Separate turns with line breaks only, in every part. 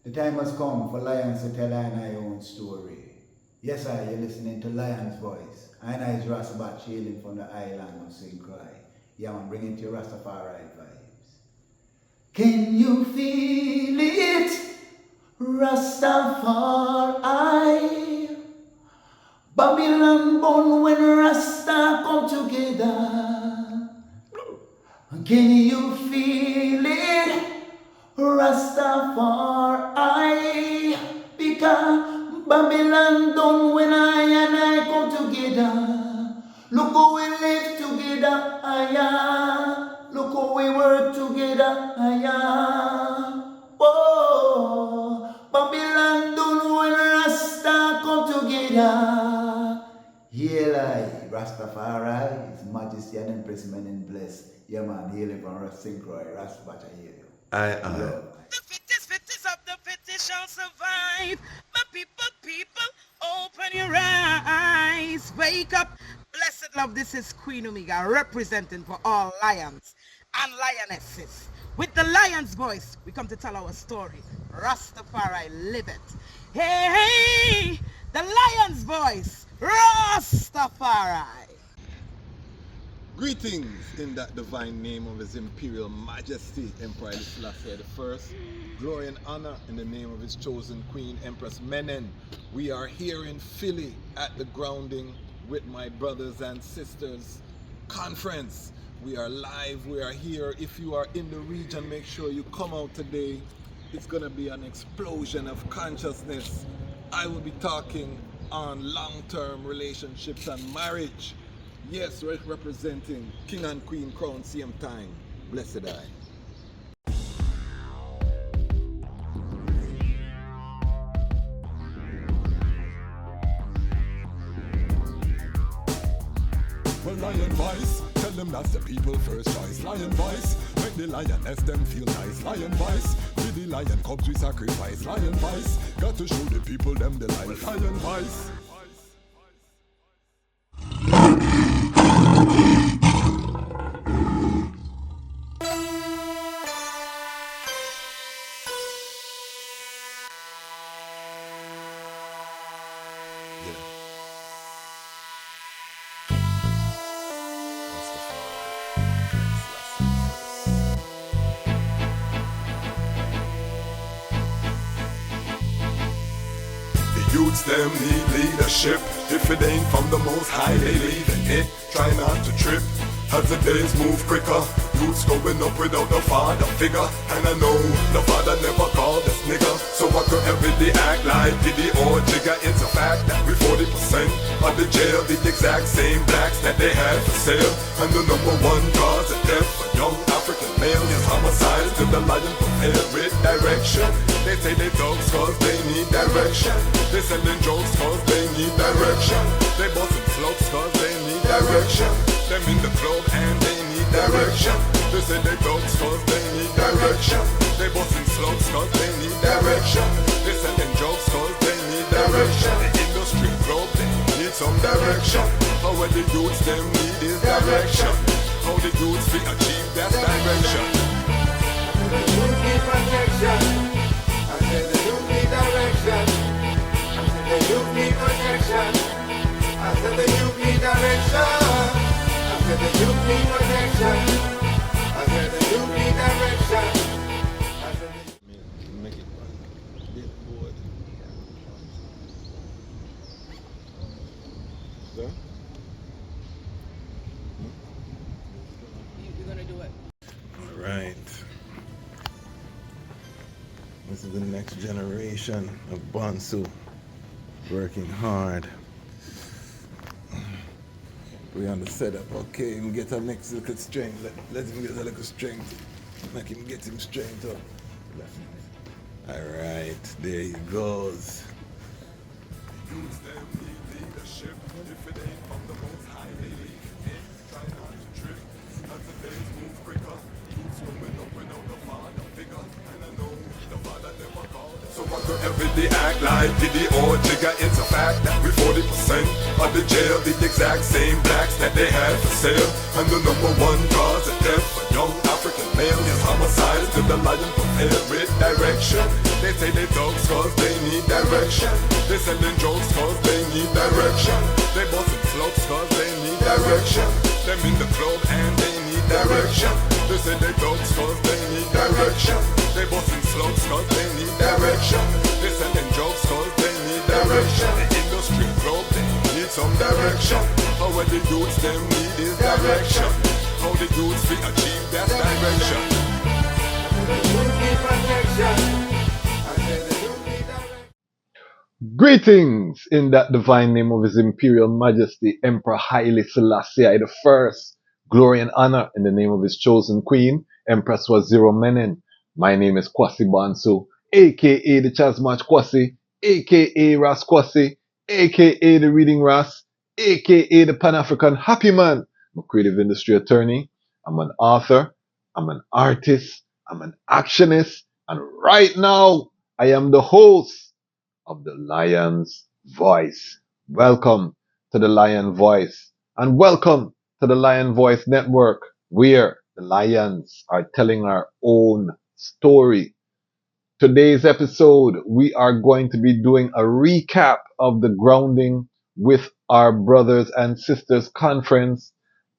The time has come for lions to tell I own story. Yes, you're listening to Lion's Voice. I is Ras Tafari, hailing from the island of St. Croix. Yeah, I'm bringing to you Rastafari vibes. Can you feel it? Rastafari. Babylon born when Rasta come together. Can you feel it? Rastafari. Because Babylon done when I and I come together. Look how we live together, look how we work together, oh, Babylon done when Rasta come together. Haile, Rastafari, His Majesty and EmpressMenen bless. Yeah man, hailing from St. Croix, RasTafari, I hear you.
The fittest of the fittest shall survive. My people, open your eyes. Wake up. Blessed love, this is Queen Omega representing for all lions and lionesses. With the lion's voice, we come to tell our story. Rastafari, live it. Hey, the lion's voice, Rastafari.
Greetings in that divine name of His Imperial Majesty, Emperor Selassie I. Glory and honor in the name of His chosen Queen, EmpressMenen. We are here in Philly at the grounding with my brothers and sisters conference. We are live, we are here. If you are in the region, make sure you come out today. It's gonna be an explosion of consciousness. I will be talking on long-term relationships and marriage. Yes, we're representing King and Queen crown same time. Blessed I.
Well, Lion Voice, tell them that's the people first choice. Lion Voice, make the lioness them feel nice. Lion Voice, with the lion cubs we sacrifice. Lion Voice, got to show the people them the life. Lion Voice. Youths them need leadership. If it ain't from the most high, they leaving it. Try not to trip as the days move quicker. Youths going up without a father figure. And I know the father never called us nigger. So I could every day act like Diddy or Jigga. It's a fact that we 40% of the jail, the exact same blacks that they had for sale. And the number one cause of death for young African males is homicides. To the lion prepared with direction. They say they dogs cause they need direction. They selling drugs cause they need direction. They busting slugs cause they need direction. Them in the club and they need direction. They say they dogs cause they need direction. They busting slugs cause they need direction. They selling drugs cause they need direction. The industry club they need some direction. How what the youths them need is direction. How the youths will achieve that direction.
The youth need protection. I said the youth need direction. I said the youth need protection. I said the youth need direction. I said the youth need protection. I said the youth need direction. I said the
Make it one. Get bored. Sir?
You're gonna do it.
All right. This is the next generation of Bonsu working hard. We on the setup, okay, him get a next little strength. Let him get a little strength. Make him get him strength up. Alright, there he goes. Use them need leadership. If it ain't from the most high, they leave it. Try not to trip. As the days move quicker. Youths coming up without the father figure. And I know the father never called us. So I could every day act like Diddy or Jigga. It's a fact that we 40% of the jail, the exact same blacks that they had for sale. And the number one cause of death for young African males is homicides. To the lion prepared with direction.
They say they dogs cause they need direction. They selling drugs cause they need direction. They busting slugs cause they need direction. Them in the club and they need direction. They say they dogs cause they need direction. They busting slugs cause they need direction. They selling drugs cause they need direction. The industry club they need some direction. How what the youths them need is direction. How the youths we achieve that direction.
The youth need protection. I said the youth need direction.
Greetings in that divine name of His Imperial Majesty Emperor Haile Selassie the First. Glory and honor in the name of his chosen queen, EmpressMenen. My name is Kwasi Bansu, aka the DEJAZMATCH Kwasi, aka Ras Kwasi, aka the Reading Ras, aka the Pan-African Happy Man. I'm a creative industry attorney. I'm an author. I'm an artist. I'm an actionist. And right now, I am the host of the Lion's Voice. Welcome to the Lion Voice, and welcome to the Lion Voice Network, where the lions are telling our own story. Today's episode, we are going to be doing a recap of the Grounding with Our Brothers and Sisters conference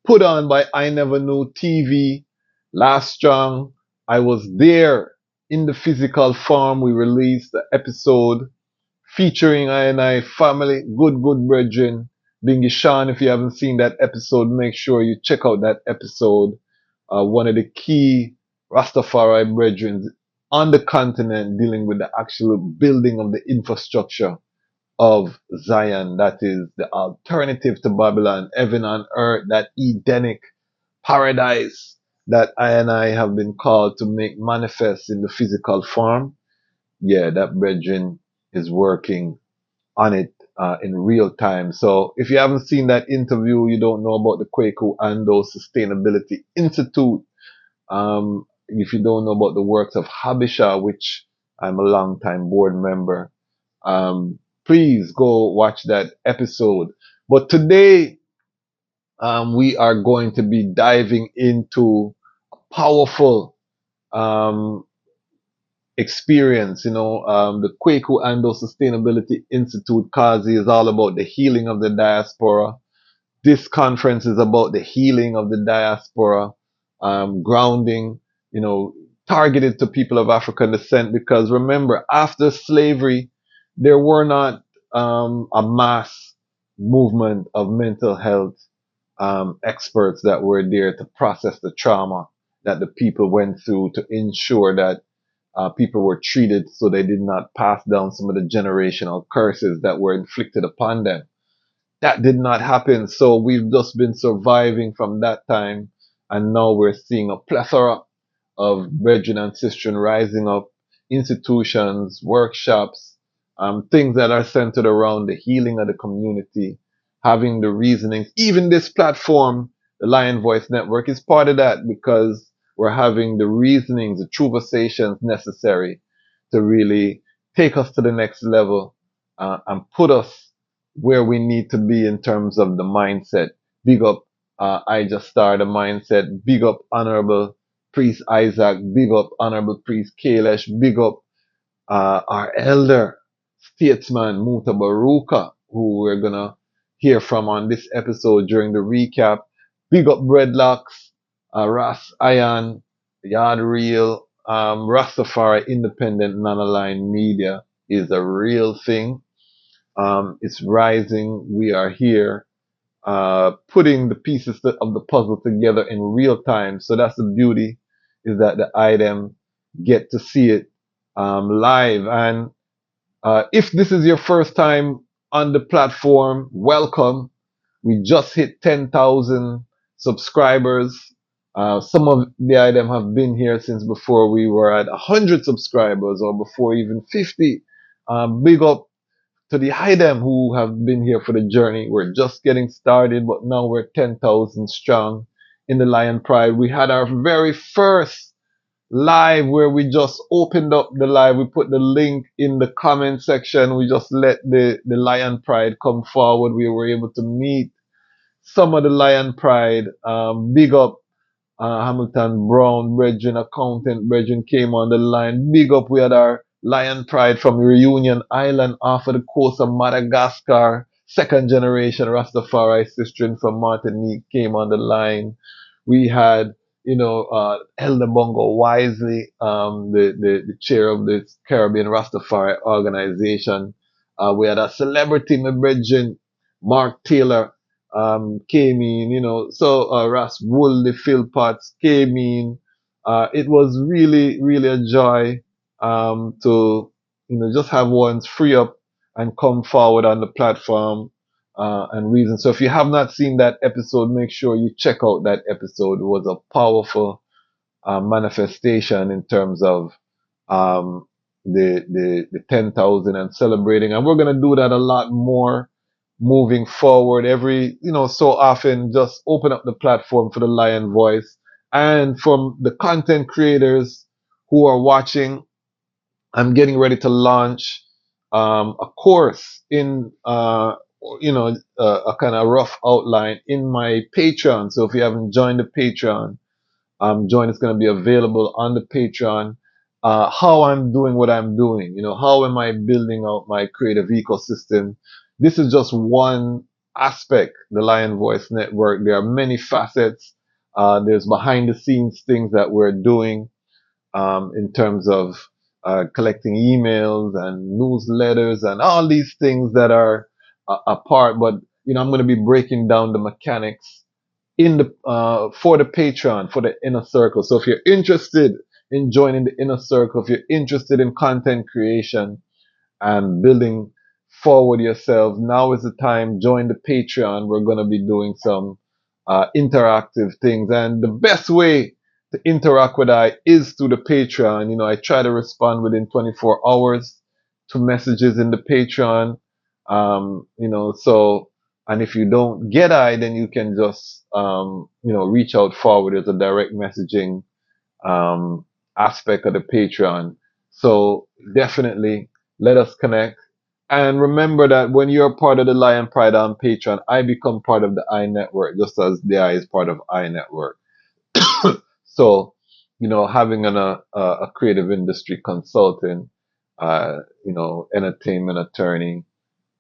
put on by I Never Knew TV. Last strong, I was there in the physical form. We released the episode featuring I and I family, good brethren. Bingy Sean, if you haven't seen that episode, make sure you check out that episode. One of the key Rastafari brethren on the continent dealing with the actual building of the infrastructure of Zion. That is the alternative to Babylon, heaven on earth, that Edenic paradise that I and I have been called to make manifest in the physical form. Yeah, that brethren is working on it in real time. So if you haven't seen that interview, you don't know about the Kwaku Ando Sustainability Institute. If you don't know about the works of Habisha, which I'm a long-time board member, please go watch that episode. But today, we are going to be diving into a powerful experience. The Kwaku Ando Sustainability Institute, KWASI, is all about the healing of the diaspora. This conference is about the healing of the diaspora, grounding, targeted to people of African descent. Because remember, after slavery, there were not a mass movement of mental health experts that were there to process the trauma that the people went through, to ensure that people were treated so they did not pass down some of the generational curses that were inflicted upon them. That did not happen. So we've just been surviving from that time. And now we're seeing a plethora of brethren and sistren rising up, institutions, workshops, things that are centered around the healing of the community, having the reasonings. Even this platform, the Lion Voice Network, is part of that, because we're having the reasonings, the tru-versations necessary to really take us to the next level and put us where we need to be in terms of the mindset. Big up I Just Started a Mindset. Big up Honorable Priest Isaac. Big up Honorable Priest Kailesh. Big up our elder statesman Muta Baruka, who we're going to hear from on this episode during the recap. Big up Breadlocks. Ras Iron, Yard Real, Rastafari Independent Non-Aligned Media is a real thing. It's rising. We are here putting the pieces of the puzzle together in real time. So that's the beauty, is that the item get to see it live. And if this is your first time on the platform, welcome. We just hit 10,000 subscribers. Some of the item have been here since before we were at 100 subscribers, or before even 50. Big up to the item who have been here for the journey. We're just getting started, but now we're 10,000 strong in the Lion Pride. We had our very first live where we just opened up the live. We put the link in the comment section. We just let the Lion Pride come forward. We were able to meet some of the Lion Pride. Big up Hamilton Brown, brethren, accountant brethren came on the line. Big up, we had our Lion Pride from Reunion Island off of the coast of Madagascar. Second generation Rastafari sistering from Martinique came on the line. We had, Elder Bongo Wisely, the chair of the Caribbean Rastafari organization. We had a celebrity, my brethren, Mark Taylor, came in, Ras Wool, the Philpotts came in. It was really, really a joy to just have ones free up and come forward on the platform and reason. So if you have not seen that episode, make sure you check out that episode. It was a powerful manifestation in terms of um, the 10,000 and celebrating. And we're going to do that a lot more moving forward. Every, so often just open up the platform for the Lion Voice and from the content creators who are watching. I'm getting ready to launch a course in a kind of rough outline in my Patreon. So if you haven't joined the Patreon, join. It's going to be available on the Patreon. How I'm doing what I'm doing. How am I building out my creative ecosystem? This is just one aspect, the Lion Voice Network. There are many facets. There's behind the scenes things that we're doing in terms of collecting emails and newsletters and all these things that are a part. But I'm going to be breaking down the mechanics in the for the Patreon, for the inner circle. So if you're interested in joining the inner circle, if you're interested in content creation and building forward yourself, now is the time. Join the Patreon. We're going to be doing some interactive things, and the best way to interact with I is through the Patreon. I try to respond within 24 hours to messages in the Patreon. So, and if you don't get I, then you can just, reach out forward. There's a direct messaging, aspect of the Patreon. So definitely let us connect. And remember that when you're part of the Lion Pride on Patreon, I become part of the I Network, just as the I is part of I Network. So, having a creative industry consultant, entertainment attorney,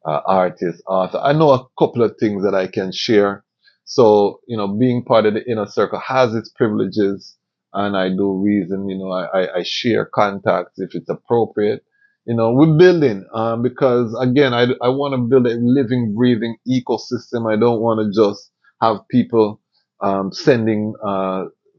artist, author. I know a couple of things that I can share. So, being part of the inner circle has its privileges, and I do reason, I share contacts if it's appropriate. We're building, because again, I want to build a living, breathing ecosystem. I don't want to just have people, sending,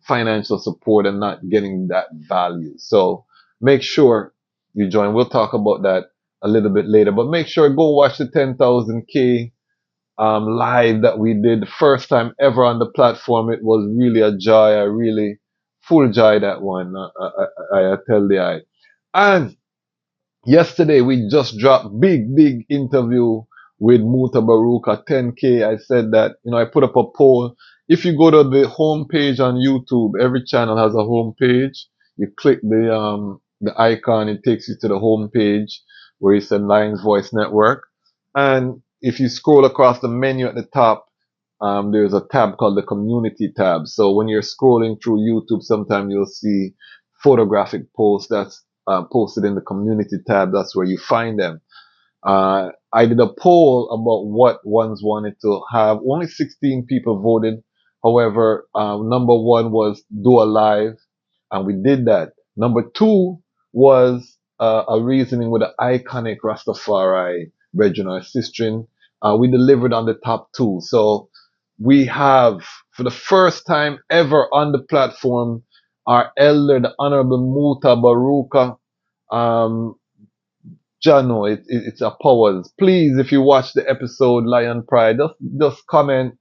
financial support and not getting that value. So make sure you join. We'll talk about that a little bit later, but make sure go watch the 10,000K live that we did the first time ever on the platform. It was really a joy. I really full joy that one. I tell the I. And yesterday we just dropped big interview with Muta Baruka 10K. I said that, I put up a poll. If you go to the home page on YouTube, every channel has a home page. You click the icon, it takes you to the home page where it says Lions Voice Network. And if you scroll across the menu at the top, there's a tab called the community tab. So when you're scrolling through YouTube, sometimes you'll see photographic posts that's posted in the community tab. That's where you find them. I did a poll about what ones wanted to have. Only 16 people voted. However, number one was do a live, and we did that. Number two was a reasoning with the iconic Rastafari brethren or sistren. We delivered on the top two. So we have, for the first time ever on the platform, our elder, the Honorable Muta Baruka, Jano, it's a powers. Please, if you watch the episode Lion Pride, just comment.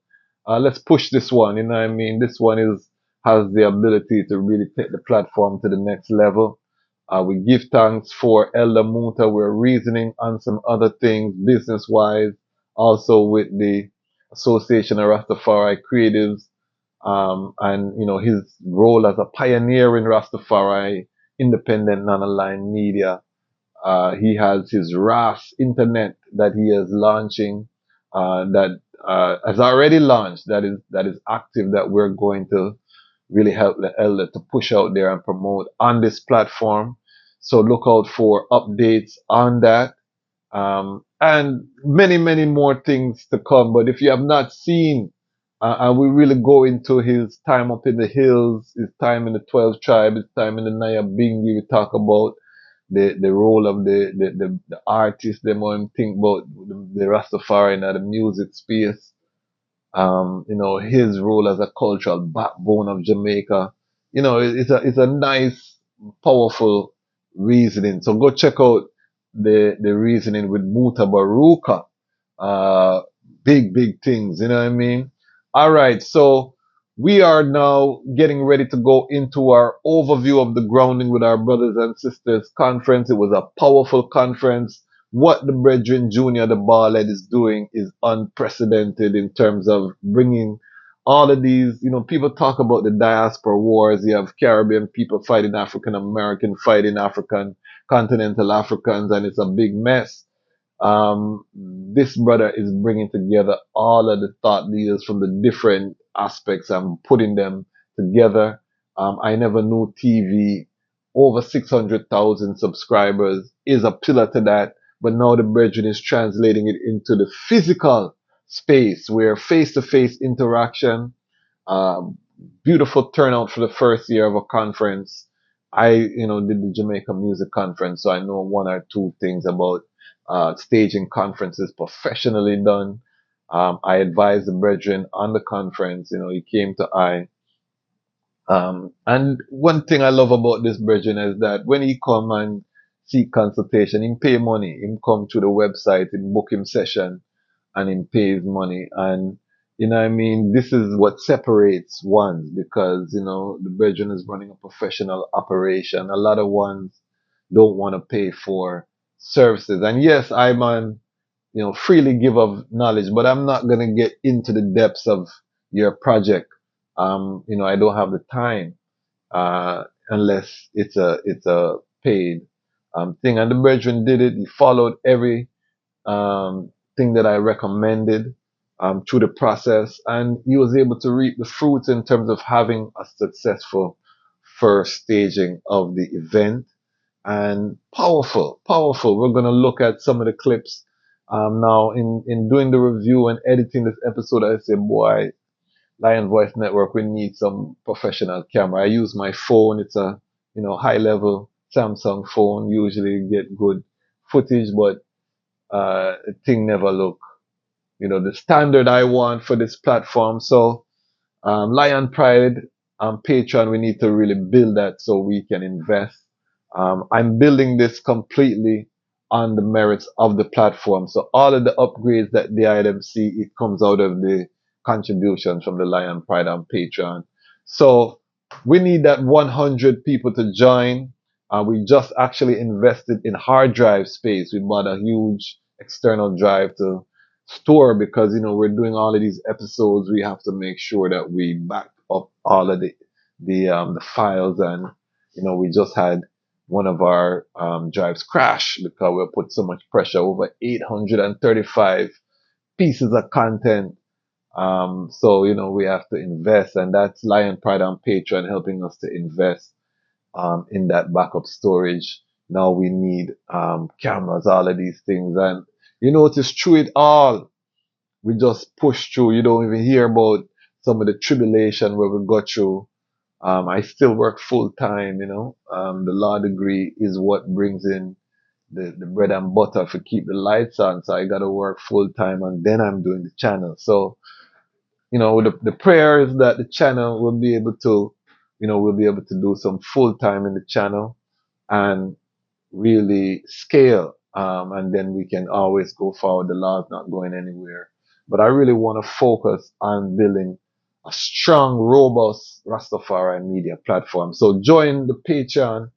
Let's push this one. You know what I mean? This one has the ability to really take the platform to the next level. We give thanks for Elder Muta. We're reasoning on some other things business wise, also with the Association of Rastafari Creatives, and his role as a pioneer in Rastafari independent non-aligned media. He has his Ras internet that he is launching, that has already launched, that is active, that we're going to really help the elder to push out there and promote on this platform. So look out for updates on that. And many, many more things to come. But if you have not seen, and we really go into his time up in the hills, his time in the 12 tribe, his time in the Naya Bingi, we talk about the role of the artist, them and think about the Rastafari in the music space. His role as a cultural backbone of Jamaica. It's a nice, powerful reasoning. So go check out the reasoning with Muta Baruka. Uh, big things, you know what I mean? All right. So we are now getting ready to go into our overview of the Grounding with Our Brothers and Sisters conference. It was a powerful conference. What the Brethren Junior, the Barled, is doing is unprecedented in terms of bringing all of these, people talk about the diaspora wars. You have Caribbean people fighting African American, fighting African, continental Africans, and it's a big mess. This brother is bringing together all of the thought leaders from the different aspects and putting them together. I never knew TV, over 600,000 subscribers is a pillar to that. But now the brethren is translating it into the physical space where face-to-face interaction, um, beautiful turnout for the first year of a conference. I, did the Jamaica Music Conference, so I know one or two things about staging conferences professionally done. I advised the brethren on the conference. He came to I. And one thing I love about this brethren is that when he come and seek consultation, he pay money. He come to the website, he book him session, and he pays money. And I mean, this is what separates ones because the brethren is running a professional operation. A lot of ones don't want to pay for services. And yes, I'm an freely give of knowledge, but I'm not gonna get into the depths of your project. I don't have the time unless it's a paid thing. And the brethren did it. He followed every thing that I recommended through the process, and he was able to reap the fruits in terms of having a successful first staging of the event. And powerful. We're gonna look at some of the clips now. In doing the review and editing this episode, I say, boy, Lion Voice Network, we need some professional camera. I use my phone. It's a high level Samsung phone. Usually get good footage, but the thing never look the standard I want for this platform. So Lion Pride Patreon, we need to really build that so we can invest. I'm building this completely on the merits of the platform. So all of the upgrades that the item see, it comes out of the contributions from the Lion Pride on Patreon. So we need that 100 people to join. We just actually invested in hard drive space. We bought a huge external drive to store because we're doing all of these episodes. We have to make sure that we back up all of the files, and we just had one of our drives crash because we put so much pressure, over 835 pieces of content. So we have to invest, and that's Lion Pride on Patreon helping us to invest in that backup storage. Now we need cameras, all of these things, and notice through it all, we just push through. You don't even hear about some of the tribulation where we got through. I still work full time, the law degree is what brings in the bread and butter to keep the lights on. So I got to work full time, and then I'm doing the channel. So, the prayer is that the channel will be able to, we'll be able to do some full time in the channel and really scale. And then we can always go forward. The law is not going anywhere. But I really want to focus on building a strong, robust Rastafari media platform. So join the Patreon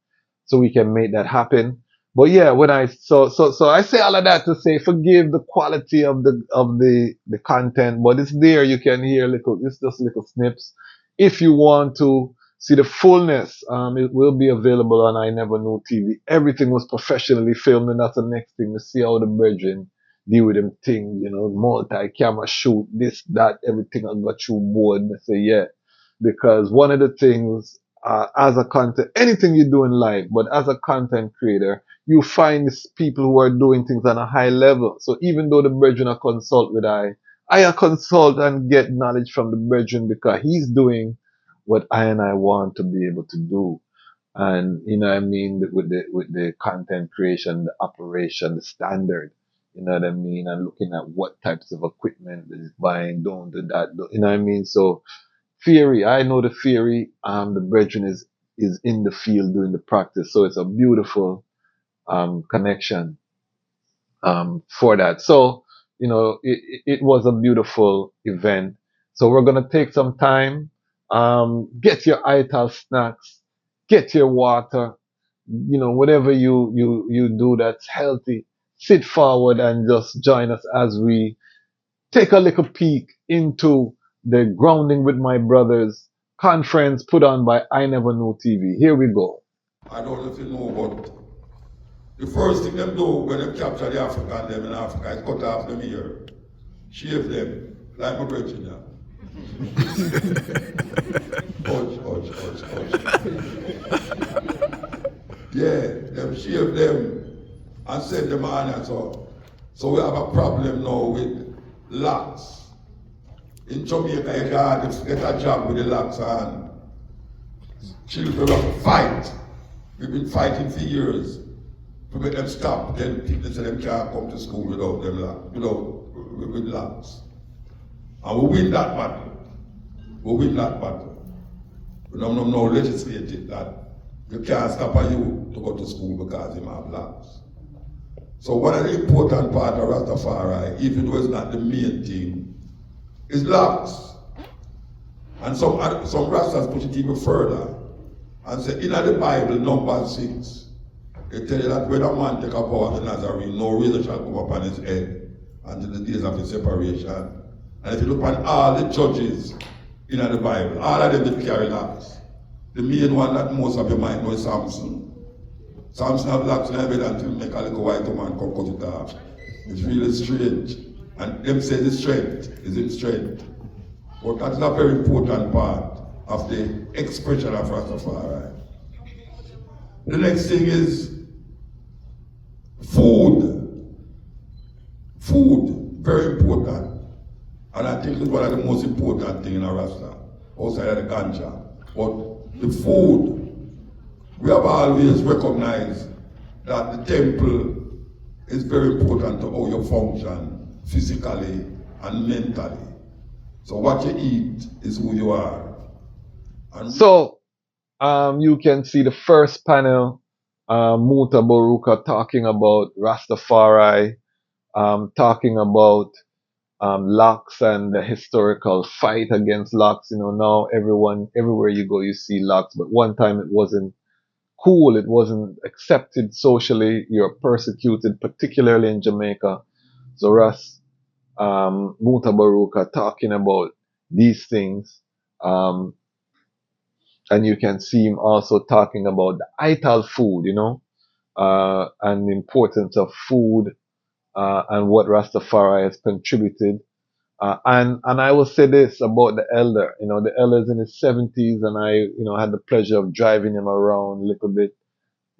so we can make that happen. But yeah, so I say all of that to say, forgive the quality of the content, but it's there. You can hear it's just little snips. If you want to see the fullness, it will be available on I Never Knew TV. Everything was professionally filmed, and that's the next thing to see how the brethren deal with them thing, multi-camera shoot, this, that, everything I got through board. And I say, yeah, because one of the things as a content, anything you do in life, but as a content creator, you find these people who are doing things on a high level. So even though the brethren I consult with I consult and get knowledge from the brethren because he's doing what I want to be able to do. And you know what I mean, with the content creation, the operation, the standard, you know what I mean, and looking at what types of equipment is buying, don't do that, you know what I mean. So theory, I know the theory, the brethren is in the field doing the practice. So it's a beautiful connection for that. So, you know, it was a beautiful event. So we're gonna take some time, get your ital snacks, get your water, you know, whatever you do that's healthy, sit forward and just join us as we take a little peek into the Grounding with My Brothers conference put on by I Never Knew TV. Here we go.
I don't know if you know, but the first thing them do when they capture the African them in Africa is cut off them ear, shave them, like my brethren now. Hush. Yeah, them shave them and send them on and so. So we have a problem now with locks. In Jamaica, you can't get a job with the locks on. Children have to fight. We've been fighting for years to make them stop. Then people say them can't come to school without them with locks. And we win that battle. We don't legislate it that you can't stop a youth to go to school because he have locks. So one of the important part of Rastafari, even though it's not the main thing, is locks. And some Rastas push it even further and say, in the Bible, number 6, it tells you that when a man take a vow of the Nazarene, no razor shall come upon his head until the days of his separation. And if you look at all the judges in the Bible, all of them did carry locks. The main one that most of you might know is Samson. Samson have locks in his head until make a little white woman come cut it off. It's really strange. And them say the strength is in strength. But that's a very important part of the expression of Rastafari. The next thing is food. Food, very important. And I think it's one of the most important things in a Rasta, outside of the ganja. But the food, we have always recognized that the temple is very important to how you function physically and mentally. So what you eat is who you are. And
so you can see the first panel, Muta Baruka talking about Rastafari, talking about locks and the historical fight against locks. You know, now everywhere you go, you see locks, but one time it wasn't cool, it wasn't accepted socially, you're persecuted, particularly in Jamaica. So Ras Muta Baruka talking about these things. And you can see him also talking about the ital food, you know, and the importance of food, and what Rastafari has contributed. And I will say this about the elder, you know, the elder's in his 70s, and I, you know, had the pleasure of driving him around a little bit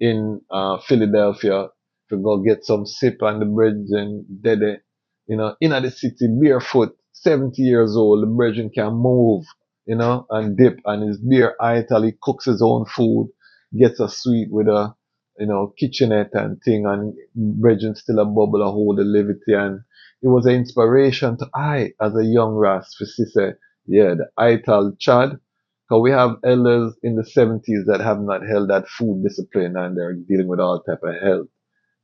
in Philadelphia to go get some sip on the bridge and Dede, you know, in the city, barefoot, 70 years old, the brethren can move, you know, and dip, and his beer ital, he cooks his own food, gets a suite with a, you know, kitchenette and thing, and brethren still a bubble, a hold the levity, and it was an inspiration to I, as a young Ras, to say, yeah, the ital chad, because we have elders in the 70s that have not held that food discipline, and they're dealing with all type of health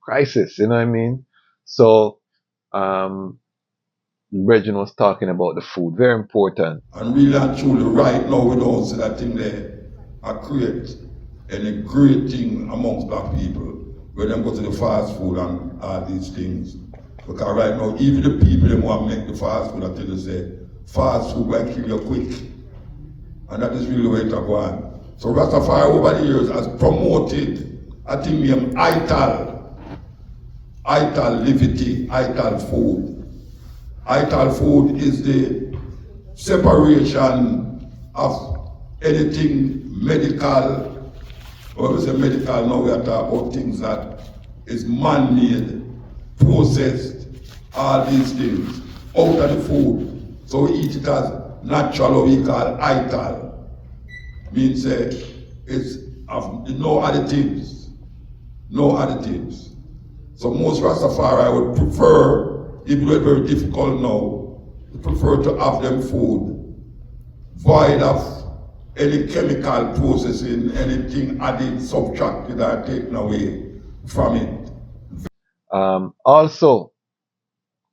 crisis, you know what I mean? So, Brethren was talking about the food, very important.
And really and truly, right now, we don't see that thing there create any great thing amongst black people when they go to the fast food and all these things. Because right now, even the people that want to make the fast food, I tell you, say, fast food will kill you quick. And that is really where it's going. So Rastafari over the years has promoted a thing named ital levity, ital food. Ital food is the separation of anything medical, when we say medical now we are talking about things that is man-made, processed, all these things, out of the food. So we eat it as natural, what we call ital. Means it's no additives. No additives. So most Rastafari would prefer, even though it's very difficult now, prefer to have them food void of any chemical processing, anything added, subtracted or taken away from it.
Also,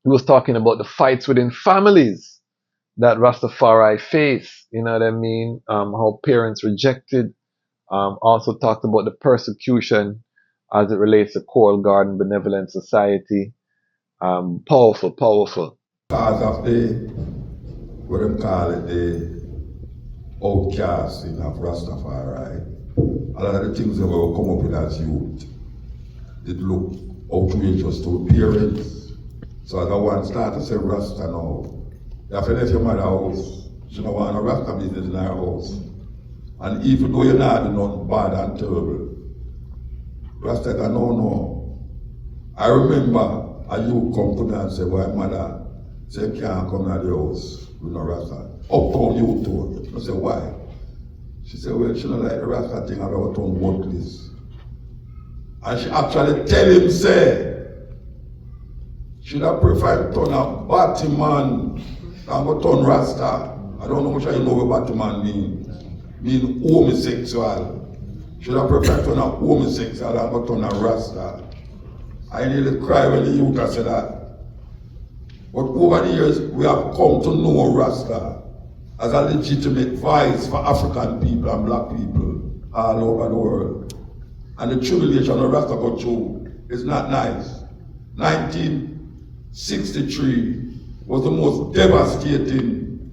he was talking about the fights within families that Rastafari face, you know what I mean? How parents rejected. Also talked about the persecution as it relates to Coral Garden Benevolent Society. Powerful, powerful.
Because of the, what them call it, the outcasting of Rastafari, a lot of the things that will come up with as youth, it look outrageous to parents. So as I want to start to say Rasta now, you have to leave your mother's house. She don't want a Rasta business in her house. And even though you're not doing nothing bad and terrible, Rasta said, no. I remember a youth come to me and say, well, mother, say you can't come to the house with no Rasta. Uptown youth too. I said, why? She said, well, she don't like the Rasta thing about town worthless. And she actually tell him, say, should I prefer to turn a Batman than go turn Rasta? I don't know much I know what Batman means. Mean homosexual. Should I prefer to turn a homosexual than go turn a Rasta? I nearly cry when the youth said that. But over the years, we have come to know Rasta as a legitimate voice for African people and black people all over the world. And the tribulation of Rasta go through is not nice. 1963 was the most devastating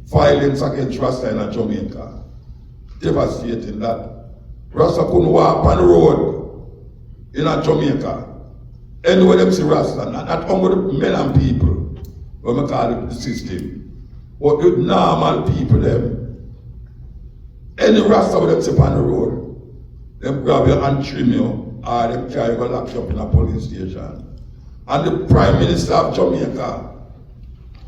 violence against Rasta in Jamaica. Devastating that Rasta couldn't walk on the road in Jamaica. Anywhere them see Rasta, not only the men and people, what we call it the system, but the normal people them. Any Rasta with them sit on the road, them grab you and trim you, or them carry you lock you up in a police station. And the Prime Minister of Jamaica,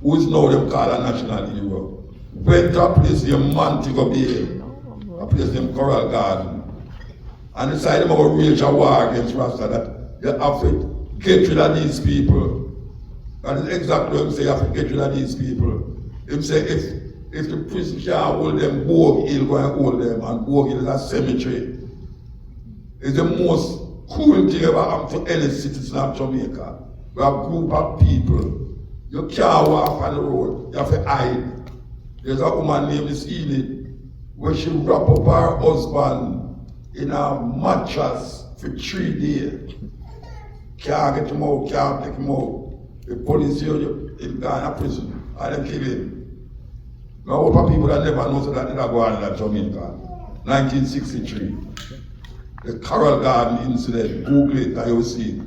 who is now them called a national hero, went to a place named Montego Bay, a place named Coral Garden, and decided to wage a war against Rasta that they have to get rid of these people. That is exactly what he say, you have to get rid of these people. He say if the prison can't hold them, Bogue Hill go and hold them, and Bogue Hill is a cemetery. It's the most cruel thing ever happened to any citizen of Jamaica. We have a group of people. You can't walk on the road, you have to hide. There's a woman named Miss Enid, where she wrap up her husband in a mattress for 3 days. Can't get him out, can't take him out. The police here, in Ghana prison, and they kill him. Now, what are people that never know so that they go on in Jamaica? 1963. The Coral Garden incident, Google it and you'll see it.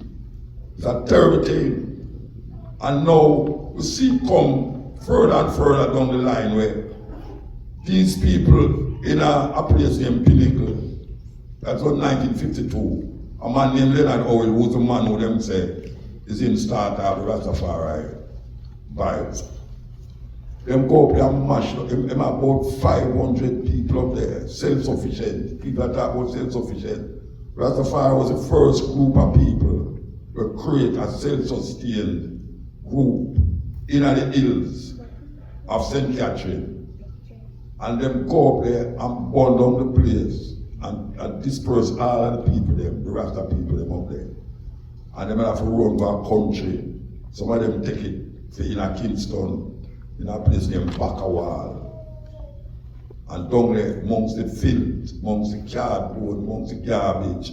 It's a terrible thing. And now we see it come further and further down the line where these people in a place named Pinnacle, that's what 1952, a man named Leonard Howell, who's the man who them say is in start of the Rastafari vibes. Them go up there and mash up, them about 500 people up there, self-sufficient. People that talk about self-sufficient. Rastafari was the first group of people to create a self-sustained group in the hills of St. Catherine. And them go up there and burn down the place and disperse all of the people them, the Rasta people them up there. And them have to run to a country. Some of them take it to in a Kingston, in a place named Bakawal. And down there, amongst the filth, amongst the cardboard, amongst the garbage,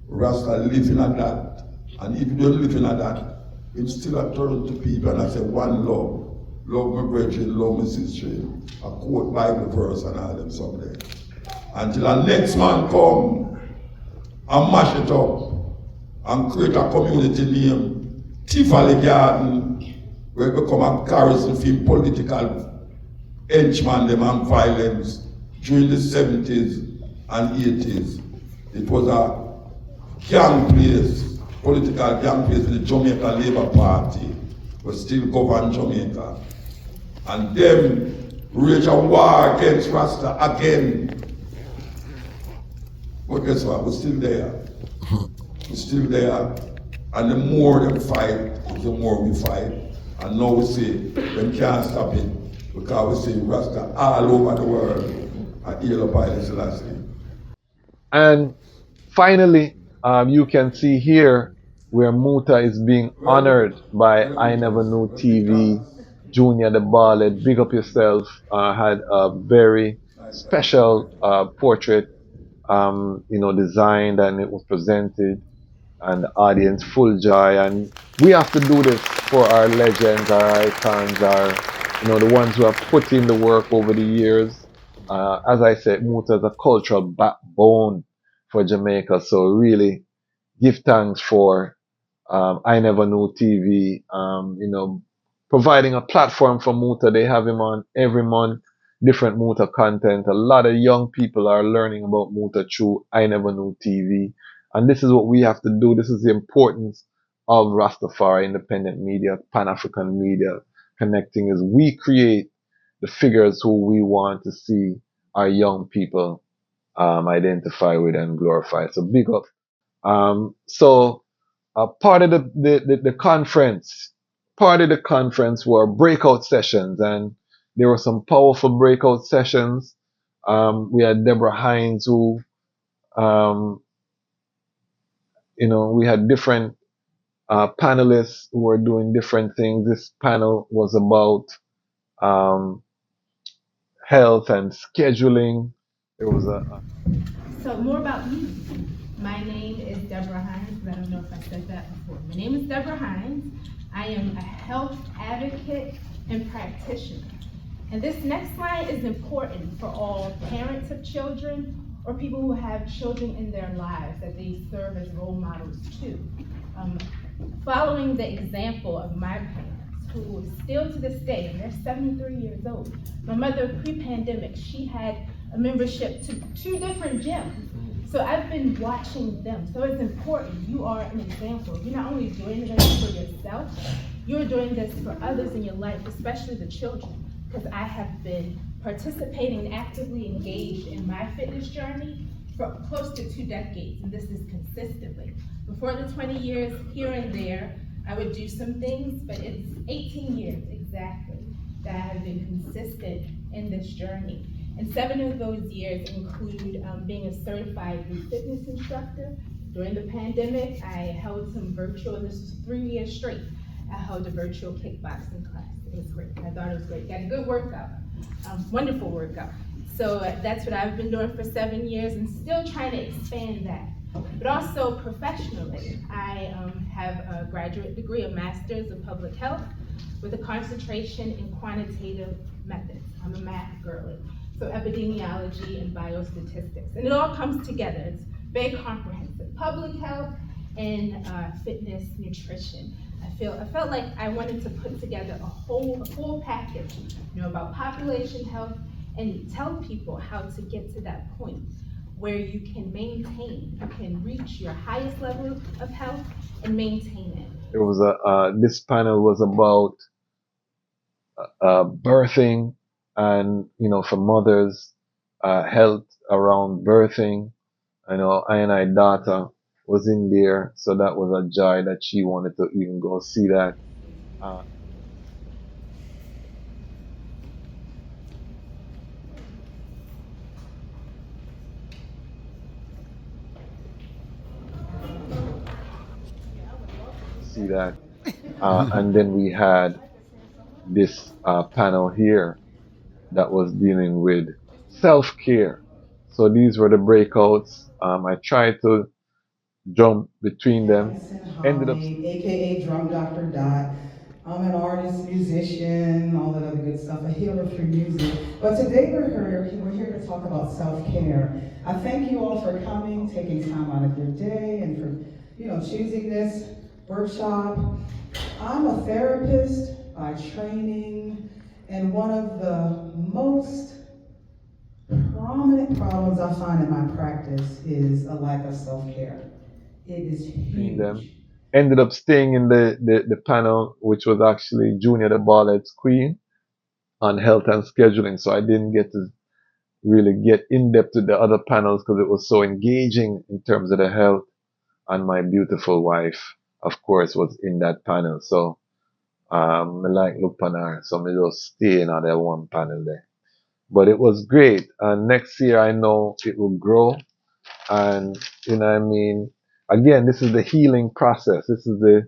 Rasta living at that. And if you don't live in at that, it's still a turn to people and I say one love. Love my brethren, love my sister. I quote Bible verse and all them someday. Until the next man come and mash it up and create a community named Tivoli Garden, where it become a garrison for political henchman them and violence, during the 70s and 80s. It was a gang place, political gang place with the Jamaica Labour Party, was still governed Jamaica. And them wage a war against Rasta again. But guess what, we're still there. We're still there. And the more them fight, the more we fight. And now we see them can't stop it because we see Rasta all over the world at Haile Selassie.
And finally, you can see here where Muta is being honored by I Never Knew TV, Junior the Ballad, Big Up Yourself, had a very special portrait, designed, and it was presented, and the audience full joy. And we have to do this for our legends, our icons, the ones who have put in the work over the years. As I said, Muta is a cultural backbone for Jamaica. So really give thanks for I Never Knew TV, providing a platform for Muta. They have him on every month, different Muta content. A lot of young people are learning about Muta through I Never Knew TV. And this is what we have to do. This is the importance of Rastafari, independent media, Pan-African media, connecting is we create the figures who we want to see our young people identify with and glorify. So big up. Part of the conference were breakout sessions, and there were some powerful breakout sessions. We had Deborah Hines, who, we had different panelists who were doing different things. This panel was about health and scheduling. There was
So more about me. My name is Deborah Hines, but I don't know if I said that before. My name is Deborah Hines. I am a health advocate and practitioner. And this next line is important for all parents of children or people who have children in their lives that they serve as role models too. Following the example of my parents, who still to this day, and they're 73 years old. My mother, pre-pandemic, she had a membership to 2 different gyms. So I've been watching them. So it's important. You are an example. You're not only doing this for yourself, you're doing this for others in your life, especially the children. Because I have been participating and actively engaged in my fitness journey for close to 2 decades, and this is consistently. Before the 20 years, here and there, I would do some things, but it's 18 years exactly that I have been consistent in this journey. And 7 of those years include being a certified group fitness instructor. During the pandemic, I held some virtual, this was 3 years straight, I held a virtual kickboxing class. It was great, I thought it was great. Got a good workout, wonderful workout. So that's what I've been doing for 7 years and still trying to expand that. But also professionally, I have a graduate degree, a master's of public health with a concentration in quantitative methods. I'm a math girly. So epidemiology and biostatistics. And it all comes together. It's very comprehensive. Public health and fitness, nutrition. I felt like I wanted to put together a full package, about population health and tell people how to get to that point where you can reach your highest level of health and maintain it.
There was this panel was about birthing and, for mothers, health around birthing. I and I daughter was in there, so that was a joy that she wanted to even go see that. And then we had this panel here that was dealing with self-care. So these were the breakouts. I tried to jump between them. Ended up,
aka Drum Dr. Dot. I'm an artist, musician, all that other good stuff, a healer through music. But today we're here to talk about self-care. I thank you all for coming, taking time out of your day, and for choosing this workshop. I'm a therapist by training, and one of the most prominent problems I find in my practice is a lack of self-care. It is
Between them.
huge.
Ended up staying in the panel, which was actually Junior the Ballet's Queen on health and scheduling. So I didn't get to really get in depth with the other panels because it was so engaging in terms of the health. And my beautiful wife, of course, was in that panel. So I like look on her. So I just stay in that one panel there. But it was great. And next year I know it will grow. And you know what I mean? Again, this is the healing process. This is the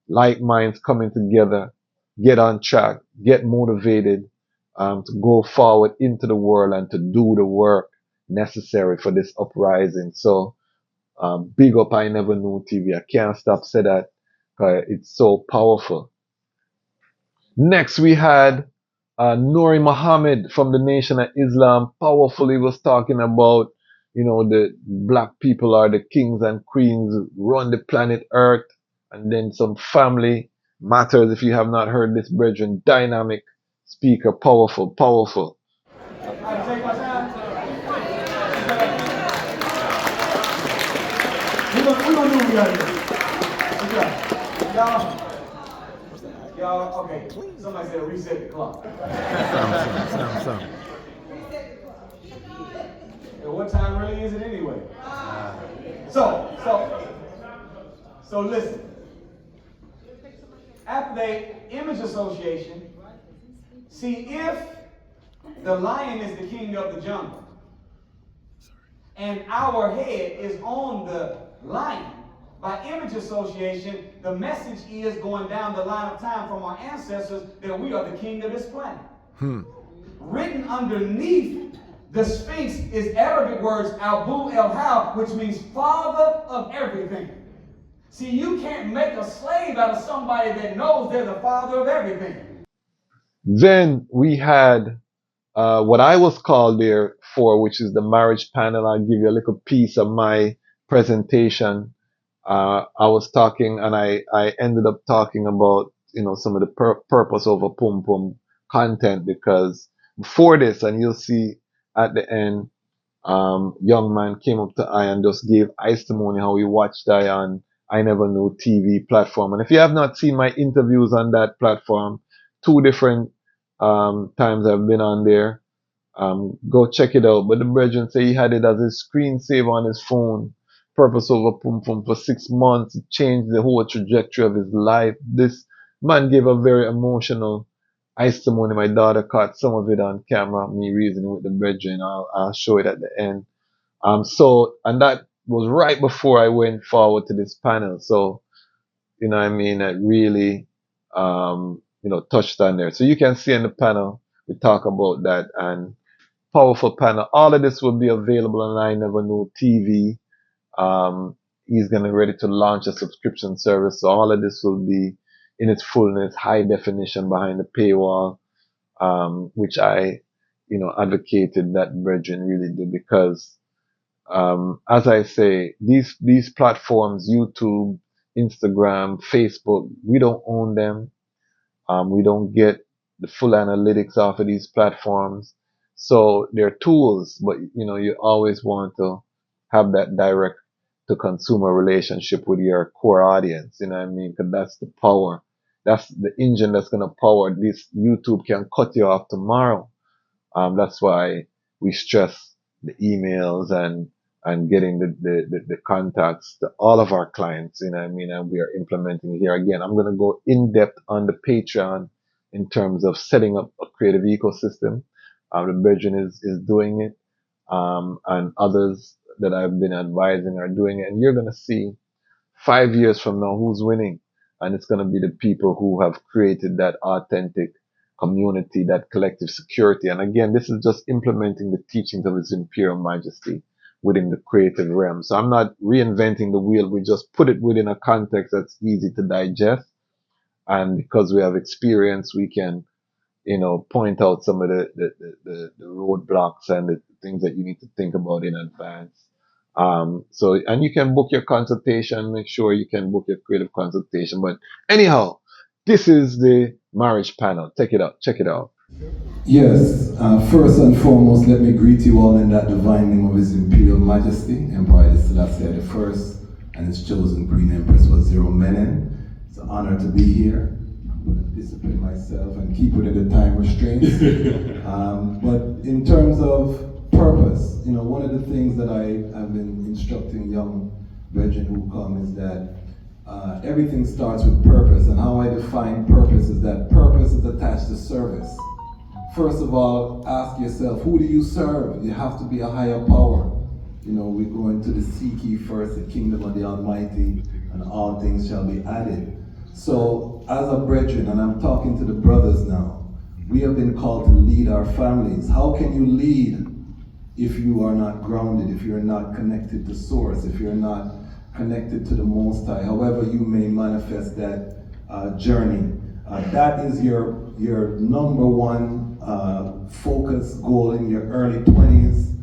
like minds coming together, get on track, get motivated, to go forward into the world and to do the work necessary for this uprising. So, big up I Never Knew TV. I can't stop say that because it's so powerful. Next we had Nouri Muhammad from the Nation of Islam. Powerfully was talking about, you know, the black people are the kings and queens, run the planet Earth, and then some family matters. If you have not heard this, brethren, dynamic speaker, powerful, powerful.
Take my time. We're gonna do what we gotta do. Y'all, okay. Somebody said reset the clock. And what time really is it anyway? So listen. After the image association, see if the lion is the king of the jungle, and our head is on the lion, by image association, the message is going down the line of time from our ancestors that we are the king of this planet. Written underneath the Sphinx is Arabic words Abu El-Hal, which means father of everything. See, you can't make a slave out of somebody that knows they're the father of everything.
Then we had what I was called there for, which is the marriage panel. I'll give you a little piece of my presentation. I was talking, and I ended up talking about, you know, some of the purpose over pum pum content, because before this, and you'll see at the end, young man came up to I and just gave testimony how he watched I on I Never Knew TV platform. And if you have not seen my interviews on that platform, 2 different times I've been on there, go check it out. But the brethren say he had it as his screensaver on his phone. Purpose over pum pum for 6 months. It changed the whole trajectory of his life. This man gave a very emotional testimony. My daughter caught some of it on camera, me reasoning with the brethren. I'll show it at the end. And that was right before I went forward to this panel. So, you know what I mean, it really, you know, touched on there. So you can see in the panel, we talk about that, and powerful panel. All of this will be available on I Never Knew TV. He's gonna ready to launch a subscription service. So all of this will be in its fullness, high definition behind the paywall, which I, you know, advocated that brethren really do, because, as I say, these platforms, YouTube, Instagram, Facebook, we don't own them. We don't get the full analytics off of these platforms. So they're tools, but you know, you always want to have that direct to consumer relationship with your core audience. You know what I mean? Because that's the power. That's the engine that's going to power this. YouTube can cut you off tomorrow. That's why we stress the emails and getting the contacts to all of our clients, you know what I mean? And we are implementing here. Again, I'm going to go in depth on the Patreon in terms of setting up a creative ecosystem. The brethren is doing it. And others that I've been advising are doing it. And you're going to see 5 years from now who's winning. And it's going to be the people who have created that authentic community, that collective security. And again, this is just implementing the teachings of His Imperial Majesty within the creative realm. So I'm not reinventing the wheel. We just put it within a context that's easy to digest. And because we have experience, we can, you know, point out some of the roadblocks and the things that you need to think about in advance. So, and you can book your consultation. Make sure you can book your creative consultation. But anyhow, this is the marriage panel. Check it out.
Yes, first and foremost, let me greet you all in that divine name of His Imperial Majesty, Emperor Selassie the First, and His chosen Queen Empress AskTheLionsVoice. It's an honor to be here. I'm going to discipline myself and keep within the time restraints. But in terms of purpose, you know, one of the things that I have been instructing young brethren who come is that everything starts with purpose, and how I define purpose is that purpose is attached to service. First of all, ask yourself, who do you serve? You have to be a higher power. You know, we go into the seek ye first the kingdom of the Almighty, and all things shall be added. So, as a brethren, and I'm talking to the brothers now, we have been called to lead our families. How can you lead if you are not grounded, if you're not connected to source, if you're not connected to the Most High, however you may manifest that journey? That is your number one focus goal in your early 20s,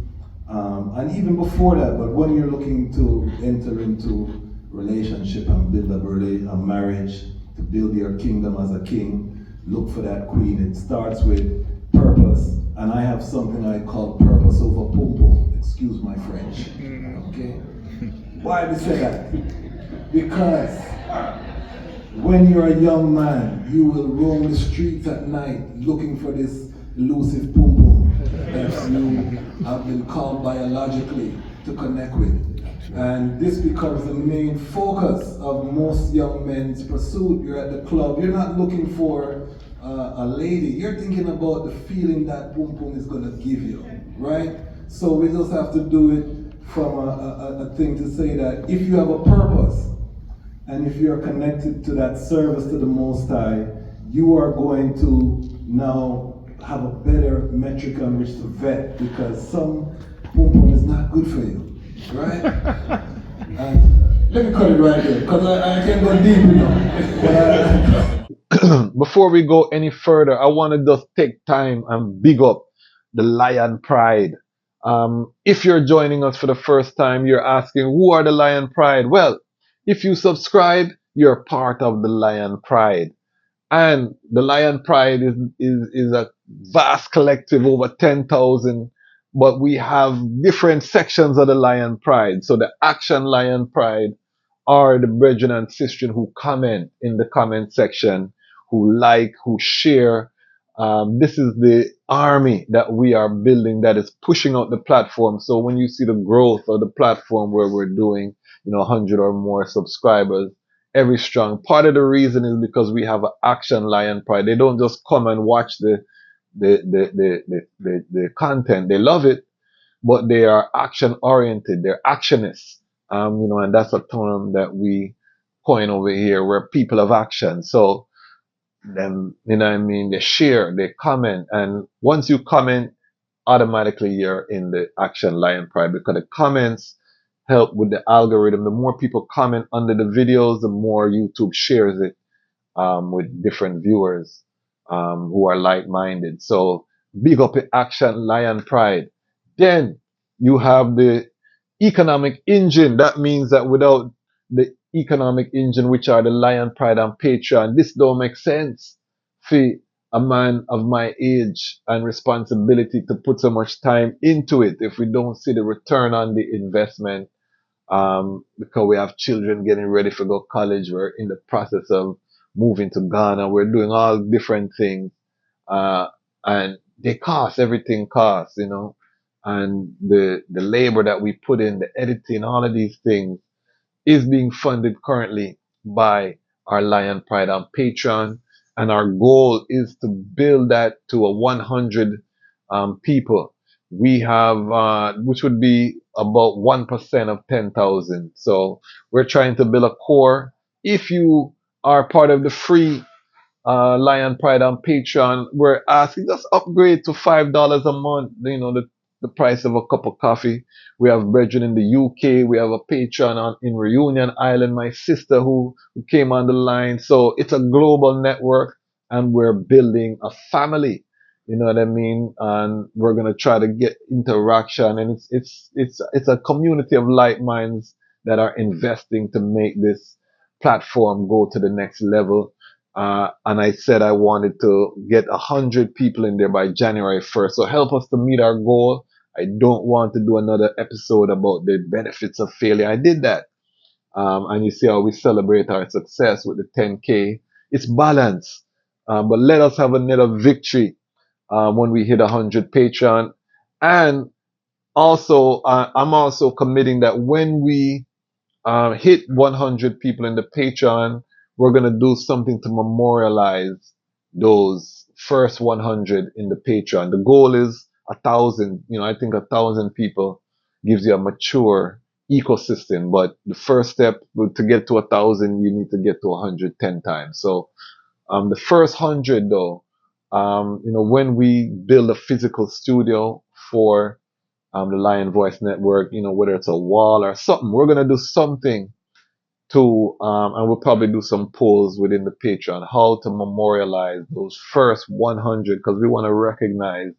and even before that. But when you're looking to enter into relationship and build a marriage, to build your kingdom as a king, look for that queen. It starts with purpose, and I have something I call purpose over pum pum. Excuse my French. Okay. Why do I say that? Because when you're a young man, you will roam the streets at night looking for this elusive pum pum that you have been called biologically to connect with. And this becomes the main focus of most young men's pursuit. You're at the club, you're not looking for a lady, you're thinking about the feeling that pum pum is going to give you, right? So we just have to do it from a thing to say that if you have a purpose, and if you're connected to that service to the Most High, you are going to now have a better metric on which to vet, because some pum pum is not good for you, right? Let me cut it right there, because I can't go deep enough.
Before we go any further, I want to just take time and big up the Lion Pride. If you're joining us for the first time, you're asking, who are the Lion Pride? Well, if you subscribe, you're part of the Lion Pride. And the Lion Pride is a vast collective, over 10,000, but we have different sections of the Lion Pride. So the Action Lion Pride are the brethren and sisters who comment in the comment section, who like, who share. This is the army that we are building that is pushing out the platform. So when you see the growth of the platform where we're doing, 100 or more subscribers every strong, part of the reason is because we have an Action Lion Pride. They don't just come and watch the content. They love it, but they are action oriented. They're actionists. And that's a term that we coin over here. We're people of action. So then, they share, they comment, and once you comment, automatically you're in the Action Lion Pride, because the comments help with the algorithm. The more people comment under the videos, the more YouTube shares it with different viewers who are like-minded. So big up the Action Lion Pride. Then you have the economic engine. That means that without the economic engine, which are the Lion Pride and Patreon, this don't make sense for a man of my age and responsibility to put so much time into it if we don't see the return on the investment. Because we have children getting ready for go college. We're in the process of moving to Ghana. We're doing all different things. And they cost, everything costs, and the labor that we put in, the editing, all of these things is being funded currently by our Lion Pride on Patreon. And our goal is to build that to a 100 people. We have, which would be about 1% of 10,000. So we're trying to build a core. If you are part of the free Lion Pride on Patreon, we're asking just upgrade to $5 a month, the price of a cup of coffee. We have brethren in the UK, we have a Patreon in Reunion Island, my sister who came on the line. So it's a global network, and we're building a family, you know what I mean? And we're gonna try to get interaction, and it's a community of like minds that are investing to make this platform go to the next level. And I said I wanted to get 100 people in there by January 1st. So help us to meet our goal. I don't want to do another episode about the benefits of failure. I did that. And you see how we celebrate our success with the 10K. It's balance. But let us have another victory when we hit 100 Patreon. And also, I'm also committing that when we hit 100 people in the Patreon, we're going to do something to memorialize those first 100 in the Patreon. The goal is 1,000. I think 1,000 people gives you a mature ecosystem, but the first step to get to 1,000, you need to get to 110 times. So, the first 100 though, when we build a physical studio for the Lion Voice Network, whether it's a wall or something, we're going to do something to, and we'll probably do some polls within the Patreon, how to memorialize those first 100, because we want to recognize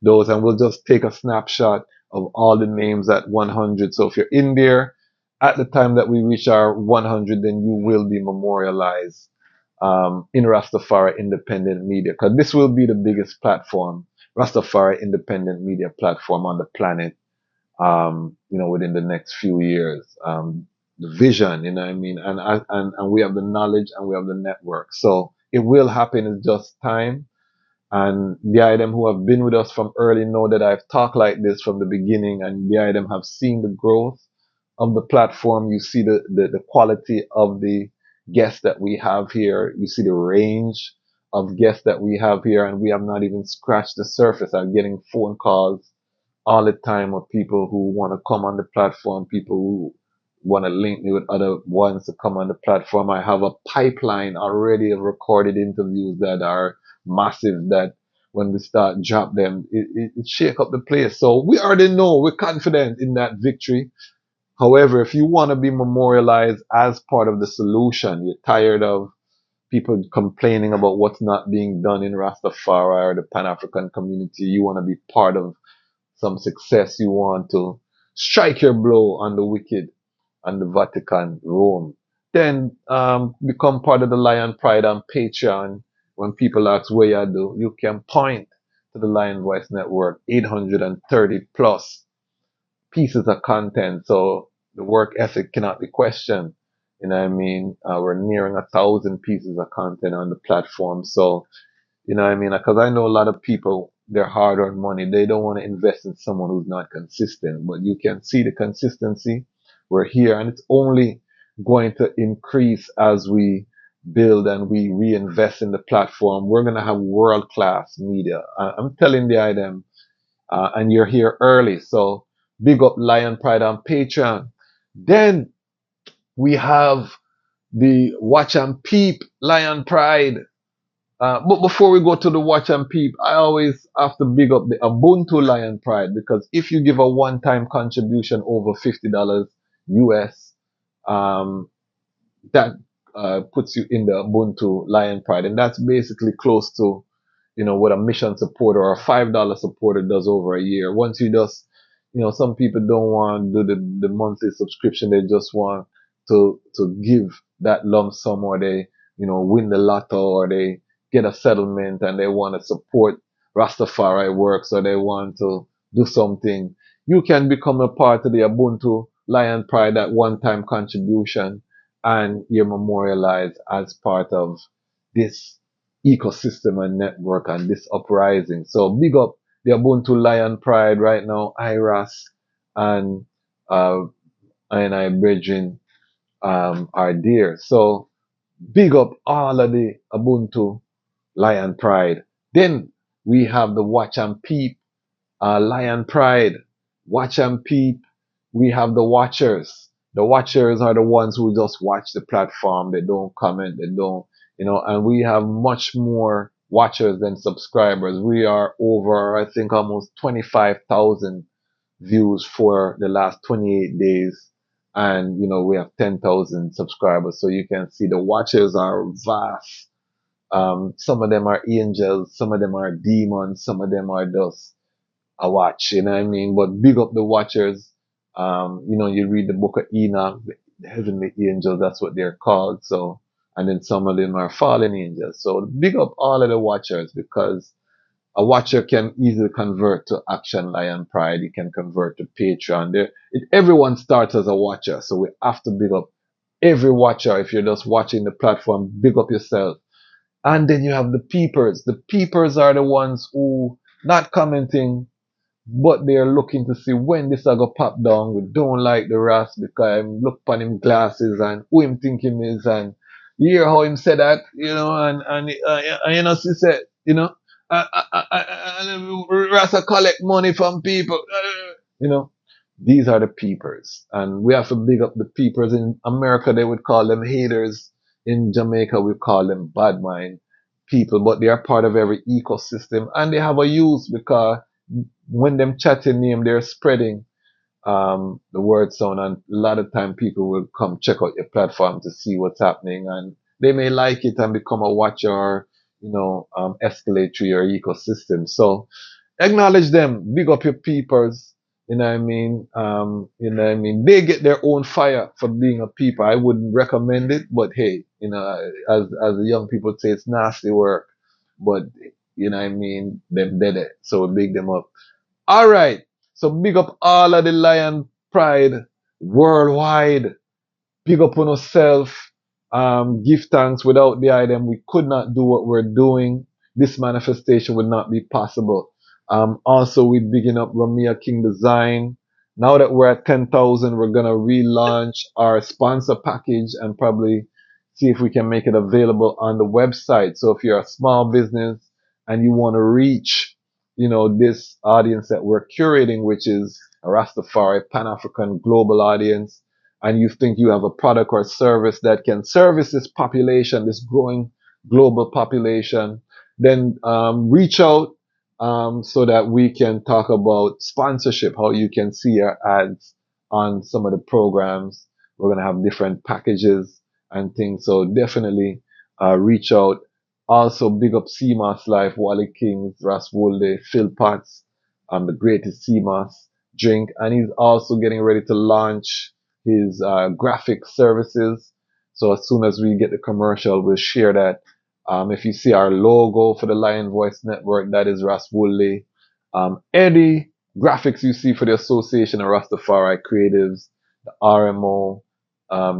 those, and we'll just take a snapshot of all the names at 100. So if you're in there at the time that we reach our 100, then you will be memorialized in Rastafari Independent Media, because this will be the biggest platform, Rastafari Independent Media platform on the planet, within the next few years. The vision, you know what I mean? And we have the knowledge and we have the network. So it will happen. It's just time. And the item who have been with us from early know that I've talked like this from the beginning, and the item have seen the growth of the platform. You see the quality of the guests that we have here. You see the range of guests that we have here, and we have not even scratched the surface. I'm getting phone calls all the time of people who want to come on the platform, people who want to link me with other ones to come on the platform. I have a pipeline already of recorded interviews that are massive, that when we start drop them, it shake up the place. So we already know, we're confident in that victory. However, if you want to be memorialized as part of the solution, you're tired of people complaining about what's not being done in Rastafari or the Pan-African community, you want to be part of some success, you want to strike your blow on the wicked and the Vatican, Rome, then become part of the Lion Pride on Patreon. When people ask where you do, you can point to the Lion Voice Network, 830 plus pieces of content. So the work ethic cannot be questioned. You know what I mean? We're nearing 1,000 pieces of content on the platform. So, you know what I mean? Because I know a lot of people, their hard-earned money, they don't want to invest in someone who's not consistent. But you can see the consistency. We're here, and it's only going to increase as we build and we reinvest in the platform. We're going to have world-class media. I'm telling the item, and you're here early. So big up Lion Pride on Patreon. Then we have the Watch and Peep Lion Pride. But before we go to the Watch and Peep, I always have to big up the Ubuntu Lion Pride, because if you give a one-time contribution over $50 US, that puts you in the Ubuntu Lion Pride, and that's basically close to, what a mission supporter or a $5 supporter does over a year. Once you just, some people don't want to do the monthly subscription, they just want to give that lump sum, or they, win the lotto, or they get a settlement and they want to support Rastafari works, or they want to do something. You can become a part of the Ubuntu Lion Pride, that one-time contribution, and you're memorialized as part of this ecosystem and network and this uprising. So big up the Ubuntu Lion Pride right now, Iras and I brethren are dear. So big up all of the Ubuntu Lion Pride. Then we have the Watch and Peep Lion Pride. Watch and Peep. We have the Watchers. The Watchers are the ones who just watch the platform. They don't comment. They don't, and we have much more watchers than subscribers. We are over, I think, almost 25,000 views for the last 28 days. And, we have 10,000 subscribers. So you can see the Watchers are vast. Some of them are angels. Some of them are demons. Some of them are just a watch, you know what I mean? But big up the Watchers. You read the book of Enoch, the heavenly angels, that's what they're called. So and then some of them are fallen angels. So big up all of the watchers, because a watcher can easily convert to Action Lion Pride. You can convert to Patreon. Everyone starts as a watcher, so we have to big up every watcher. If you're just watching the platform, big up yourself. And then you have the peepers. The peepers are the ones who not commenting, but they're looking to see when this I go pop down. We don't like the Ras because him look upon him glasses and who him think him is, and you hear how him said that, you know, and you know, she said, you know, Ras collect money from people, you know. These are the peepers, and we have to big up the peepers. In America, they would call them haters. In Jamaica, we call them bad mind people, but they are part of every ecosystem, and they have a use because when them chatting name, they're spreading the word sound, and a lot of time people will come check out your platform to see what's happening, and they may like it and become a watcher, or, you know, escalate through your ecosystem. So acknowledge them, big up your peepers. You know what I mean? You know what I mean? They get their own fire for being a peeper. I wouldn't recommend it, but hey, you know, as the young people say, it's nasty work. But you know what I mean? Them did it. So we big them up. All right. So big up all of the Lion Pride worldwide. Big up on yourself. Give thanks. Without the item, we could not do what we're doing. This manifestation would not be possible. Also, we're bigging up Ramia King Design. Now that we're at 10,000, we're going to relaunch our sponsor package and probably see if we can make it available on the website. So if you're a small business and you want to reach, you know, this audience that we're curating, which is a Rastafari Pan-African global audience, and you think you have a product or service that can service this population, this growing global population, then reach out. So that we can talk about sponsorship, how you can see our ads on some of the programs. We're going to have different packages and things. So definitely reach out. Also, big up CMOS Life, Wally Kings, Ras Wolde, Phil Potts, the greatest CMOS drink. And he's also getting ready to launch his graphic services. So as soon as we get the commercial, we'll share that. If you see our logo for the Lion Voice Network, that is Ras Wolde. Any graphics you see for the Association of Rastafari Creatives, the RMO,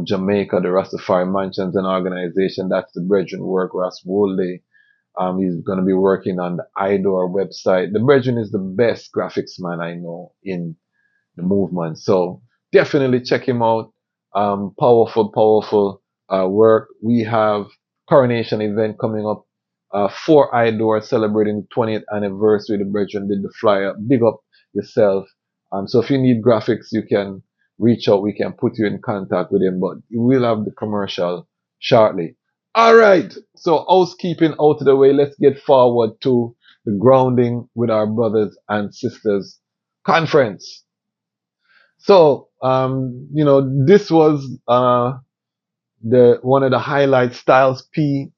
Jamaica, the Rastafari Mansions and Organization, that's the Brethren work, Ras Wolde. He's going to be working on the IDOR website. The Brethren is the best graphics man I know in the movement. So definitely check him out. Powerful work. We have coronation event coming up for IDOR, celebrating the 20th anniversary. The Brethren did the flyer. Big up yourself. So if you need graphics, you can reach out. We can put you in contact with him, but we'll have the commercial shortly. All right. So housekeeping out of the way. Let's get forward to the grounding with our brothers and sisters conference. So, you know, this was one of the highlights. Styles P,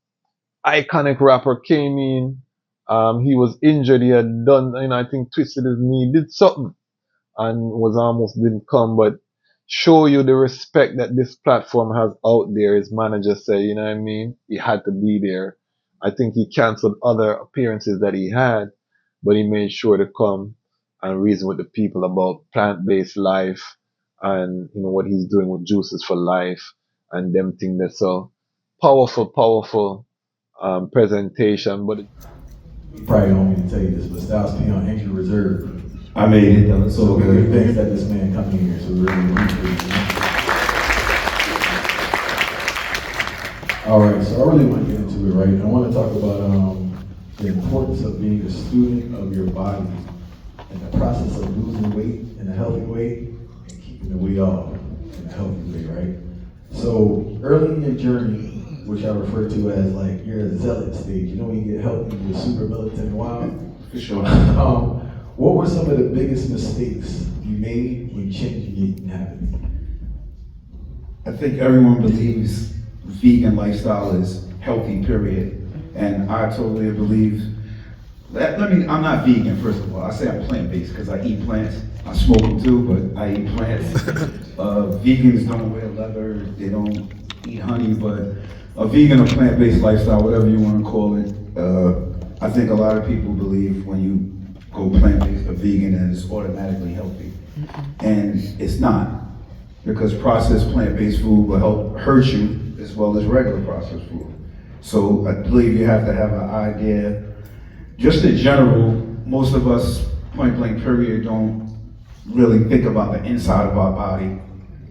iconic rapper, came in. He was injured. He had done, you know, I think twisted his knee, did something, and was almost didn't come. But show you the respect that this platform has out there. His manager said, you know what I mean? He had to be there. I think he canceled other appearances that he had, but he made sure to come and reason with the people about plant-based life and, you know, what he's doing with Juices for Life and them things. That's so powerful presentation. But
you probably don't want me to tell you this, but Styles P on injury reserve.
I made it. That was so good.
Thanks that this man coming here, so we really appreciate it. All right, so I really want to get into it, right? I want to talk about the importance of being a student of your body and the process of losing weight in a healthy way and keeping the weight off in a healthy way, right? So early in your journey, which I refer to as like your zealot stage, you know, when you get healthy, you're super militant and wild.
For sure.
What were some of the biggest mistakes you made when changing your eating habits?
I think everyone believes vegan lifestyle is healthy, period. And I totally believe that. I'm not vegan, first of all. I say I'm plant-based because I eat plants. I smoke them too, but I eat plants. Vegans don't wear leather, they don't eat honey, but a vegan or plant-based lifestyle, whatever you want to call it. I think a lot of people believe when you go plant-based or vegan that it's automatically healthy. And it's not, because processed plant-based food will help hurt you as well as regular processed food. So I believe you have to have an idea. Just in general, most of us, point blank period, don't really think about the inside of our body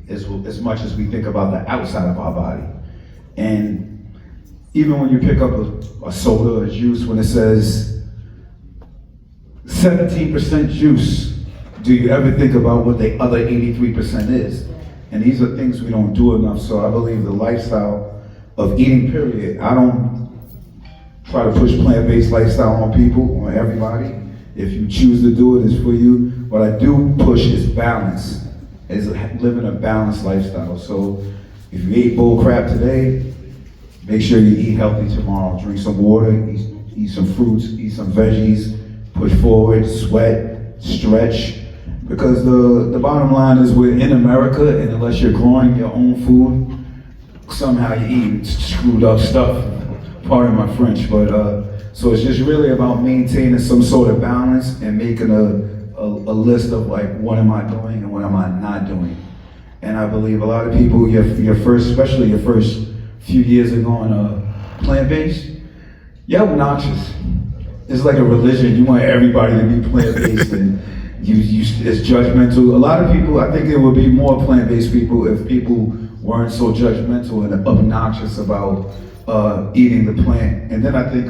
as much as we think about the outside of our body. And even when you pick up a soda or juice, when it says 17% juice, do you ever think about what the other 83% is? And these are things we don't do enough. So I believe the lifestyle of eating, period. I don't try to push plant-based lifestyle on people, on everybody. If you choose to do it, it's for you. What I do push is balance, is living a balanced lifestyle. So if you ate bull crap today, make sure you eat healthy tomorrow. Drink some water, eat some fruits, eat some veggies, push forward, sweat, stretch. Because the bottom line is we're in America, and unless you're growing your own food, somehow you're eating screwed up stuff. Pardon my French, but so it's just really about maintaining some sort of balance and making a list of like, what am I doing and what am I not doing. And I believe a lot of people, especially your first few years of going plant-based, you're obnoxious. It's like a religion. You want everybody to be plant-based, and it's judgmental. A lot of people, I think there would be more plant-based people if people weren't so judgmental and obnoxious about eating the plant. And then I think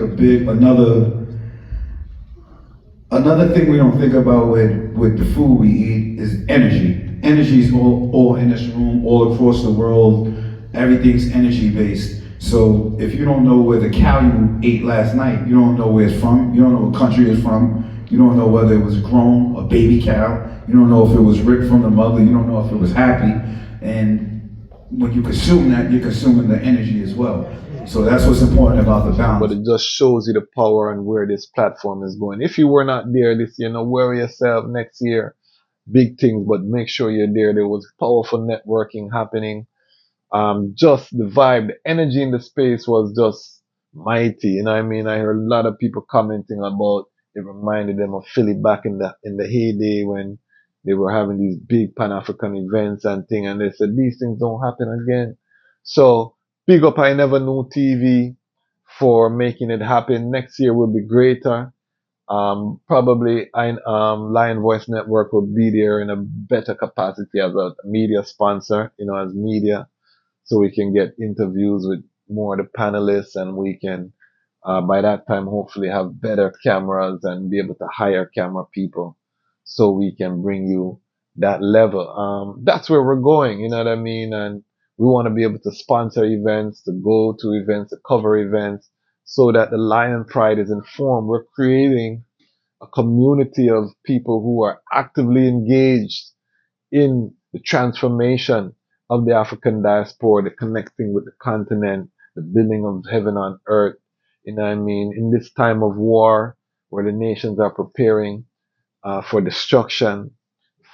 another thing we don't think about with the food we eat is energy. Energy is all in this room, all across the world. Everything's energy based. So if you don't know where the cow you ate last night, you don't know where it's from, you don't know what country it's from, you don't know whether it was grown, a baby cow, you don't know if it was ripped from the mother, you don't know if it was happy. And when you consume that, you're consuming the energy as well. So that's what's important about the balance.
But it just shows you the power and where this platform is going. If you were not there this year, no worry yourself, next year, big things, but make sure you're there. There was powerful networking happening. Just the vibe, the energy in the space was just mighty. You know what I mean? I heard a lot of people commenting about it reminded them of Philly back in the heyday when they were having these big Pan-African events and things, and they said these things don't happen again. So big up I Never Knew TV for making it happen. Next year will be greater. Probably Lion Voice Network will be there in a better capacity as a media sponsor, as media, so we can get interviews with more of the panelists, and we can, by that time, hopefully have better cameras and be able to hire camera people so we can bring you that level. That's where we're going, you know what I mean? And we want to be able to sponsor events, to go to events, to cover events, so that the Lion Pride is informed. We're creating a community of people who are actively engaged in the transformation of the African diaspora, the connecting with the continent, the building of heaven on earth. You know what I mean? In this time of war, where the nations are preparing for destruction,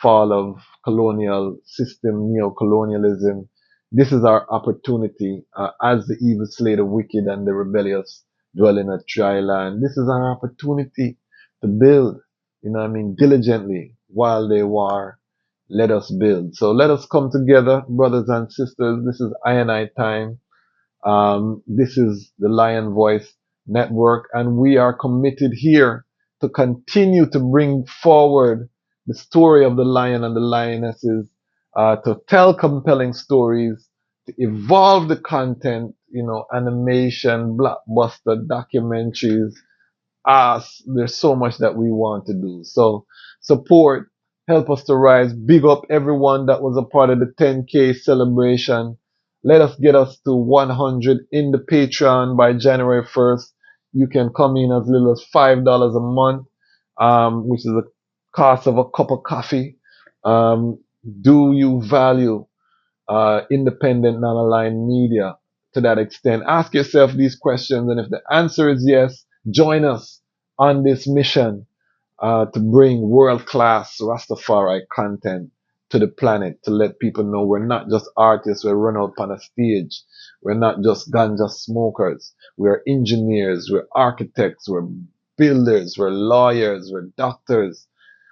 fall of colonial system, neo-colonialism, this is our opportunity as the evil slay the wicked and the rebellious dwell in a dry land. This is our opportunity to build, diligently while they war. Let us build. So let us come together, brothers and sisters. This is I time. This is the Lion Voice Network, and we are committed here to continue to bring forward the story of the lion and the lionesses, to tell compelling stories, to evolve the content, animation, blockbuster, documentaries. There's so much that we want to do. So support, help us to rise. Big up everyone that was a part of the 10K celebration. Let us get us to 100 in the Patreon by January 1st. You can come in as little as $5 a month, which is the cost of a cup of coffee. Do you value independent, non-aligned media to that extent? Ask yourself these questions, and if the answer is yes, join us on this mission to bring world-class Rastafari content to the planet to let people know we're not just artists who run out on a stage. We're not just ganja smokers. We're engineers, we're architects, we're builders, we're lawyers, we're doctors,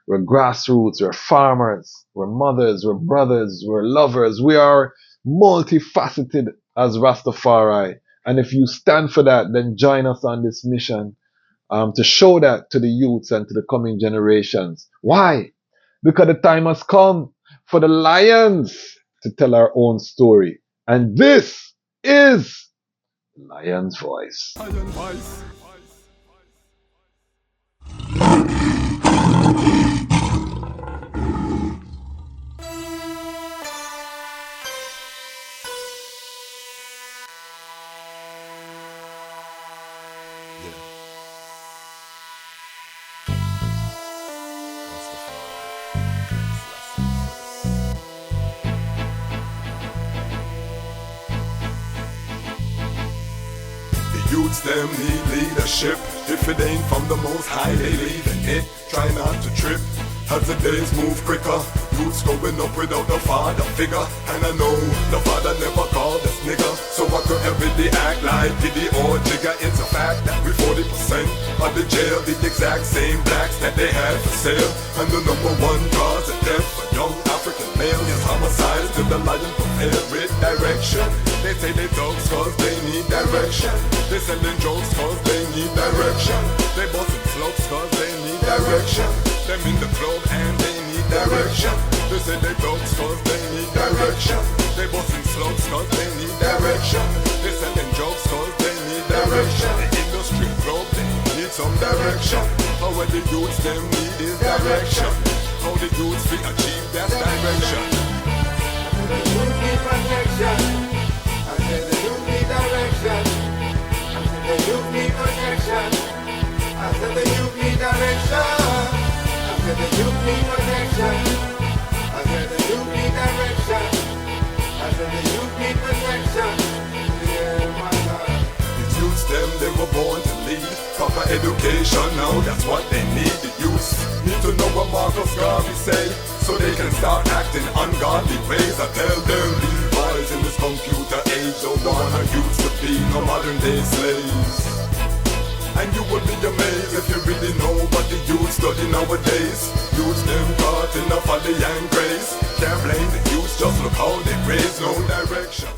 we're grassroots, we're farmers, we're mothers, we're brothers, we're lovers. We are multifaceted as Rastafari. And if you stand for that, then join us on this mission to show that to the youths and to the coming generations. Why? Because the time has come for the lions to tell our own story. And this is Lion's Voice.
Lion voice. Youths them need leadership. If it ain't from the most high, they leaving it. Try not to trip as the days move quicker. Youths growing up without a father figure. And I know the father never called us nigga. So I could every day act like Diddy or Jigga. It's a fact that we 40% of the jail, the exact same blacks that they had for sale. And the number one cause of death for young African males is homicides till the lion prepared with direction. They say they dogs cause they need direction. They selling drugs cause they need direction. They busting slugs cause they need direction. Them in the club and they need direction. They say they dogs cause they need direction. They busting slugs cause they need direction. They selling drugs cause they need direction. The industry club they need some direction. How what the youths them need is direction. How the youths we achieve that direction.
The youth need protection. I said the youth need direction. I said the youth need protection. I said the youth need direction. I said the youth need protection. I said the youth need direction. I said the youth need protection. Yeah, my God.
These youths them, they were born to lead. Proper education now, that's what they need. The youths need to know what Marcus Garvey say, so they can start acting ungodly ways. I tell them these boys in this computer age don't want our youths to be no modern day slaves. And you would be amazed if you really know what the youth study nowadays. Youths them caught in a folly and grace. Can't blame the youths, just look how they raise no direction.